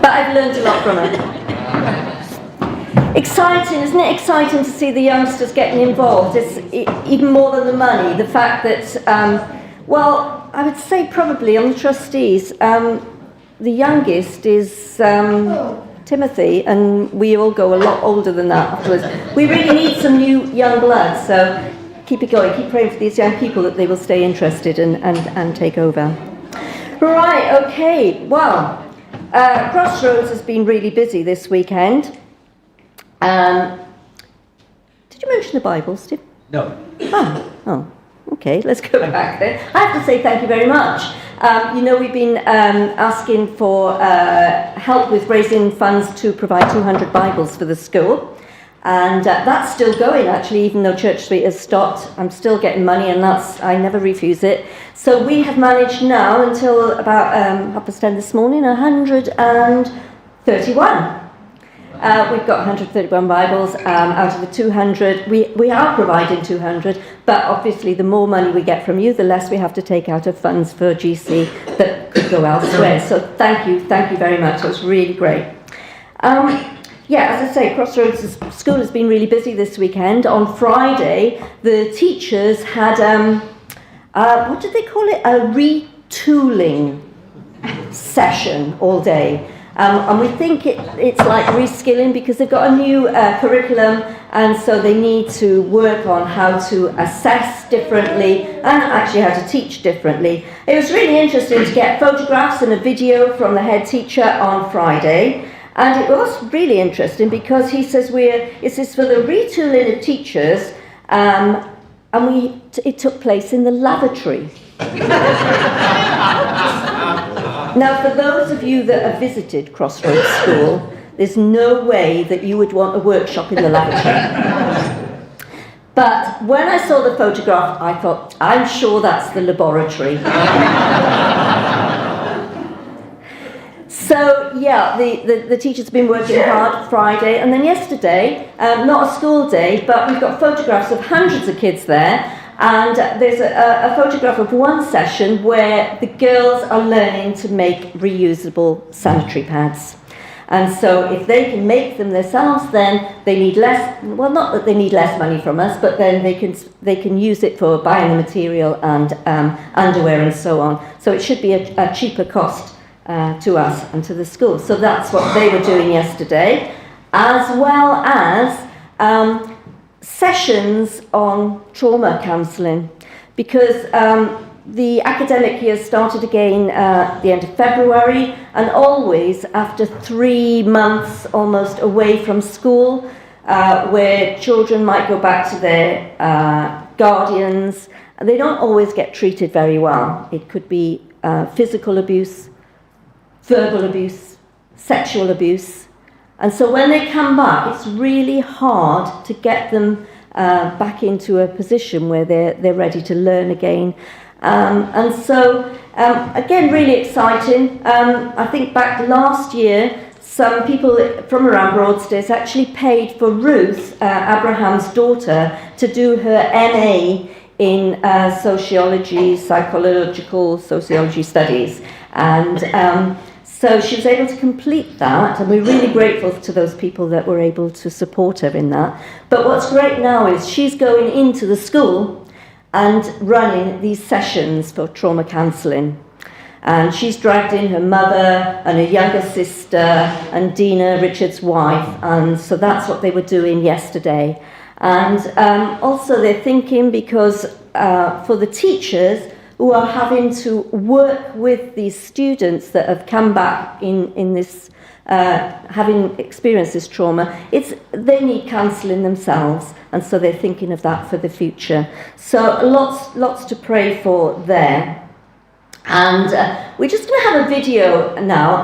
But I've learned a lot from her. Exciting, isn't it exciting to see the youngsters getting involved? It's even more than the money, the fact that, well, I would say probably on the trustees, the youngest is Timothy, and we all go a lot older than that afterwards. We really need some new young blood, so keep it going, keep praying for these young people that they will stay interested and take over. Right, okay, well, Crossroads has been really busy this weekend. Did you mention the Bible, Steve? No. Oh, okay, let's go back there. I have to say thank you very much. We've been asking for help with raising funds to provide 200 Bibles for the school. And that's still going, actually, even though Church Street has stopped. I'm still getting money, and I never refuse it. So we have managed now, until about 10:30 this morning, 131. We've got 131 Bibles out of the 200. We are providing 200, but obviously the more money we get from you, the less we have to take out of funds for GC that could go elsewhere. So thank you very much. It was really great. As I say, Crossroads School has been really busy this weekend. On Friday, the teachers had, what did they call it? A retooling session all day. And we think it's like reskilling, because they've got a new curriculum, and so they need to work on how to assess differently and actually how to teach differently. It was really interesting to get photographs and a video from the head teacher on Friday. And it was really interesting because he says this is for the retooling of teachers, and it took place in the lavatory. Now, for those of you that have visited Crossroads School, there's no way that you would want a workshop in the lavatory. But when I saw the photograph, I thought, I'm sure that's the laboratory. So, the teachers have been working hard Friday, and then yesterday, not a school day, but we've got photographs of hundreds of kids there, and there's a photograph of one session where the girls are learning to make reusable sanitary pads. And so if they can make them themselves, then they need less, well, not that they need less money from us, but then they can use it for buying the material and underwear and so on. So it should be a cheaper cost to us and to the school. So that's what they were doing yesterday, as well as sessions on trauma counselling, because the academic year started again at the end of February, and always after 3 months almost away from school, where children might go back to their guardians, they don't always get treated very well. It could be physical abuse, verbal abuse, sexual abuse. And so when they come back, it's really hard to get them back into a position where they're ready to learn again. And so, again, really exciting. I think back last year, some people from around Broadstairs actually paid for Ruth, Abraham's daughter, to do her MA in psychological sociology studies. And so she was able to complete that, and we're really grateful to those people that were able to support her in that. But what's great now is she's going into the school and running these sessions for trauma counselling. And she's dragged in her mother and her younger sister and Dina, Richard's wife, and so that's what they were doing yesterday. And also they're thinking, because for the teachers who are having to work with these students that have come back in this, having experienced this trauma, they need counselling themselves, and so they're thinking of that for the future. So lots to pray for there. And we're just going to have a video now,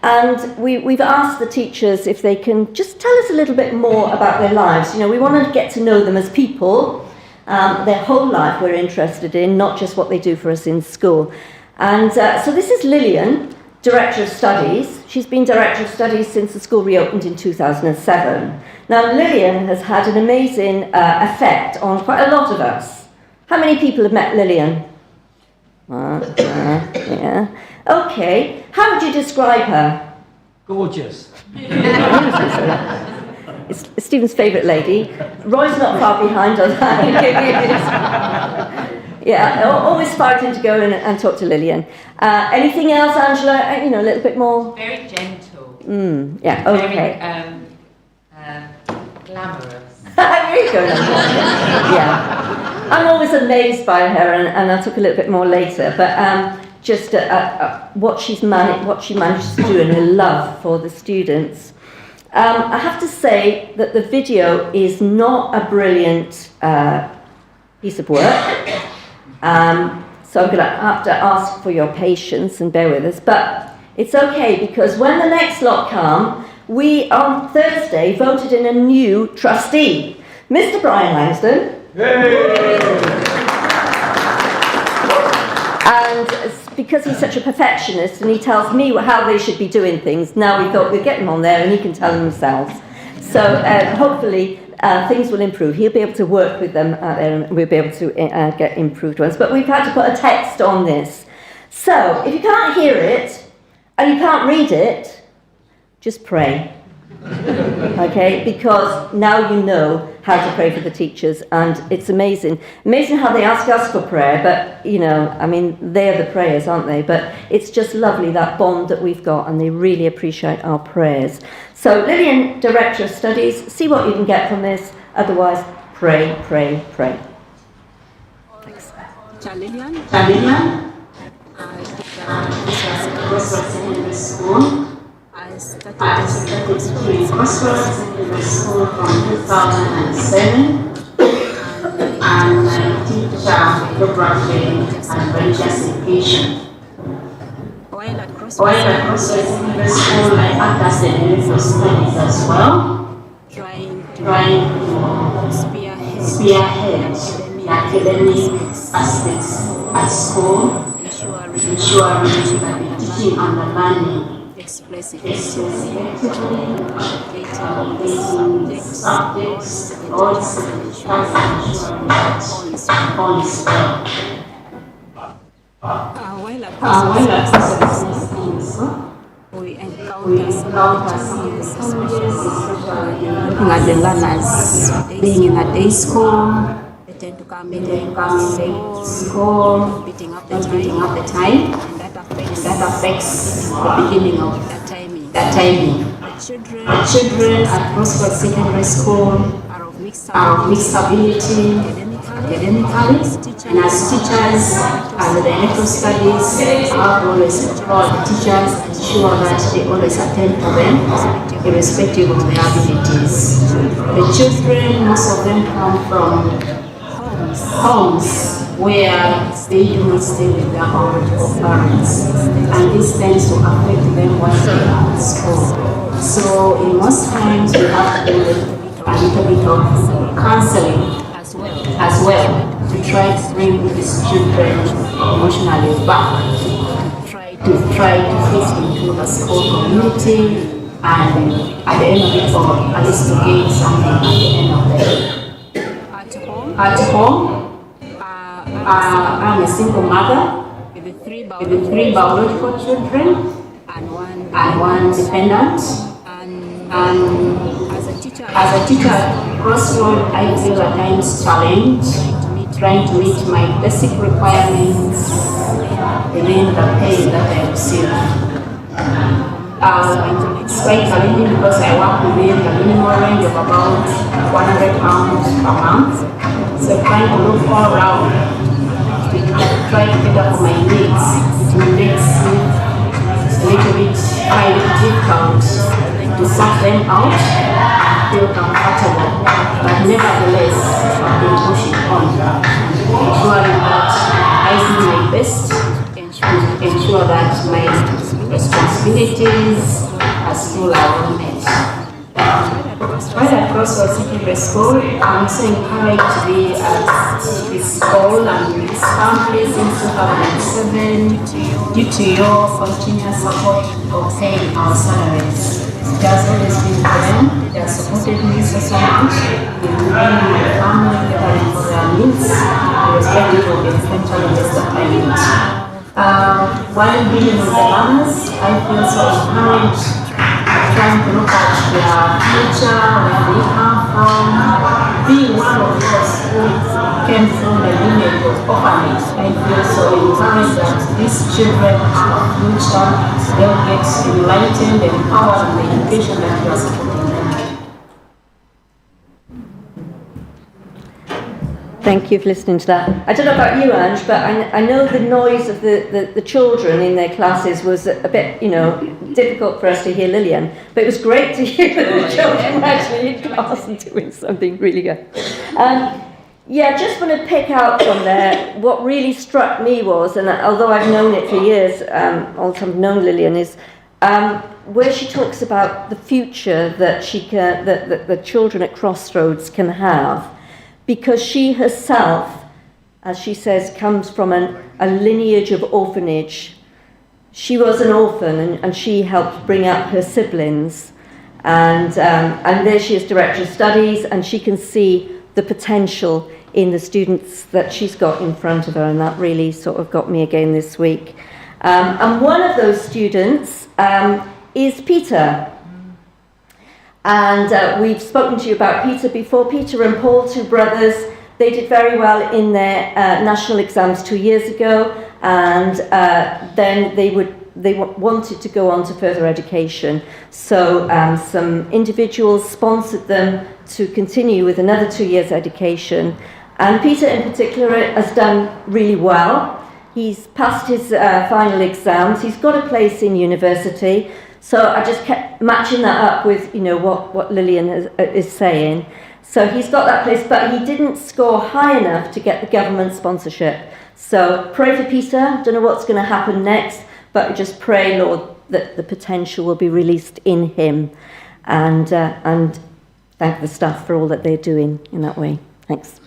and we've asked the teachers if they can just tell us a little bit more about their lives. You know, we want to get to know them as people. Their whole life we're interested in, not just what they do for us in school. And so this is Lilian, Director of Studies. She's been Director of Studies since the school reopened in 2007. Now, Lilian has had an amazing effect on quite a lot of us. How many people have met Lilian? Yeah. Okay. How would you describe her? Gorgeous. It's Stephen's favourite lady. Roy's not far behind on that. Yeah, always fighting to go in and talk to Lilian. Anything else, Angela? A little bit more? Very gentle. Yeah, okay. Very glamorous. There you go. Yeah. I'm always amazed by her, and I'll talk a little bit more later, but just what she manages to do and her love for the students. I have to say that the video is not a brilliant piece of work. So I'm going to have to ask for your patience and bear with us, but it's okay, because when the next lot come, we on Thursday voted in a new trustee, Mr. Brian Langston. Yay! And because he's such a perfectionist and he tells me how they should be doing things, now we thought we'd get him on there and he can tell them themselves. So hopefully things will improve. He'll be able to work with them out there and we'll be able to get improved ones. But we've had to put a text on this. So if you can't hear it and you can't read it, just pray. Okay, because now you know how to pray for the teachers, and it's amazing how they ask us for prayer, but they're the prayers, aren't they? But it's just lovely, that bond that we've got, and they really appreciate our prayers. So Lilian, Director of Studies, see what you can get from this, otherwise pray. Thanks. Lilian. Crossroads Secondary School. I started in Crossroads Secondary School from 2007, and I teach geography and religious education. while at Crossroads Secondary School, I act as the director of studies as well, trying to spearhead the academic aspects at school, ensuring that the teaching and the learning express effectively, subjects, all tasks, ensuring that all is well. while at Crossroads Secondary School, we we encounter some challenges, especially looking at the learners being in a day school, they tend to come late to to school, beating up not beating up the time, and that affects the beginning of that timing. The children at Crossroads Secondary School Are of mixed are of mixed ability academically, and as teachers and the director of studies, I have always told the teachers to ensure that they always attend to them, irrespective of their abilities. The children, most of them come from homes where they do not stay with their own parents, and this tends to affect them while they are at school. So in most times we have to do a little bit of counselling as well to try to bring these children emotionally back, to try to fit into the school community, and at the end of it all, at least to gain something at the end of the day. At home, I'm a single mother with with three biological children and one dependent. And as a teacher at Crossroads, I feel at times challenged trying to meet my basic requirements within the pay that I receive. It's quite challenging because I work within the minimum range of about £100 per month. So trying to look all around to try to cater for my needs, it makes it a little bit difficult to sort them out and feel comfortable. But nevertheless, I've been pushing on, ensuring that I do my best to ensure that my responsibilities are still well met. While at Crossroads Secondary School, I'm so encouraged to be at this school and this family since 2007 due to your continuous support of paying our salaries. It has always been for them. They have supported me so much in bringing my family together for their needs, irrespective of the different challenges that I meet. While dealing with the learners, I feel so encouraged trying to look at their future, where they come from. Being one of those who came from the lineage of orphanage, I feel so encouraged that these children have a future, they'll get enlightened, empowered in the education that we are supporting them. Thank you for listening to that. I don't know about you, Ange, but I know the noise of the children in their classes was a bit, difficult for us to hear Lilian, but it was great to hear the children actually in class and doing something really good. Yeah, just want to pick out from there, what really struck me was, and although I've known it for years, also I've known Lilian, is where she talks about the future that that the children at Crossroads can have, because she herself, as she says, comes from a lineage of orphanage. She was an orphan, and she helped bring up her siblings, and there she is, Director of Studies, and she can see the potential in the students that she's got in front of her, and that really sort of got me again this week. And one of those students is Peter. And we've spoken to you about Peter before. Peter and Paul, two brothers, they did very well in their national exams 2 years ago, and then they wanted to go on to further education. So some individuals sponsored them to continue with another 2 years education. And Peter in particular has done really well. He's passed his final exams. He's got a place in university. So I just kept matching that up with, what Lilian is saying. So he's got that place, but he didn't score high enough to get the government sponsorship. So pray for Peter. Don't know what's going to happen next, but just pray, Lord, that the potential will be released in him, and thank the staff for all that they're doing in that way. Thanks.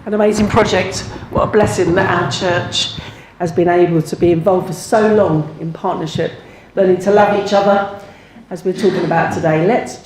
An amazing project. What a blessing that our church has been able to be involved for so long in partnership, learning to love each other, as we're talking about today. Let's